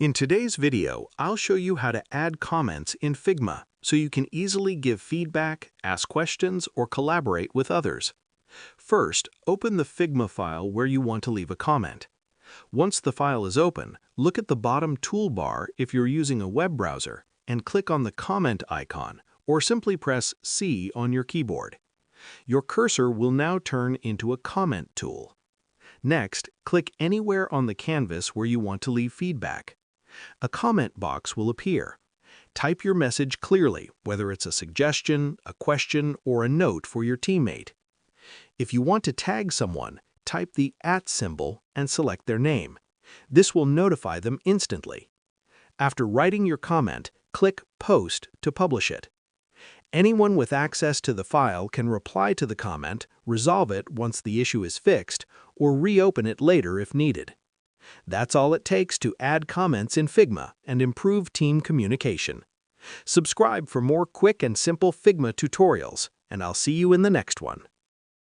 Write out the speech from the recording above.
In today's video, I'll show you how to add comments in Figma so you can easily give feedback, ask questions, or collaborate with others. First, open the Figma file where you want to leave a comment. Once the file is open, look at the bottom toolbar if you're using a web browser and click on the comment icon, or simply press C on your keyboard. Your cursor will now turn into a comment tool. Next, click anywhere on the canvas where you want to leave feedback. A comment box will appear. Type your message clearly, whether it's a suggestion, a question, or a note for your teammate. If you want to tag someone, type the @ symbol and select their name. This will notify them instantly. After writing your comment, click Post to publish it. Anyone with access to the file can reply to the comment, resolve it once the issue is fixed, or reopen it later if needed. That's all it takes to add comments in Figma and improve team communication. Subscribe for more quick and simple Figma tutorials, and I'll see you in the next one.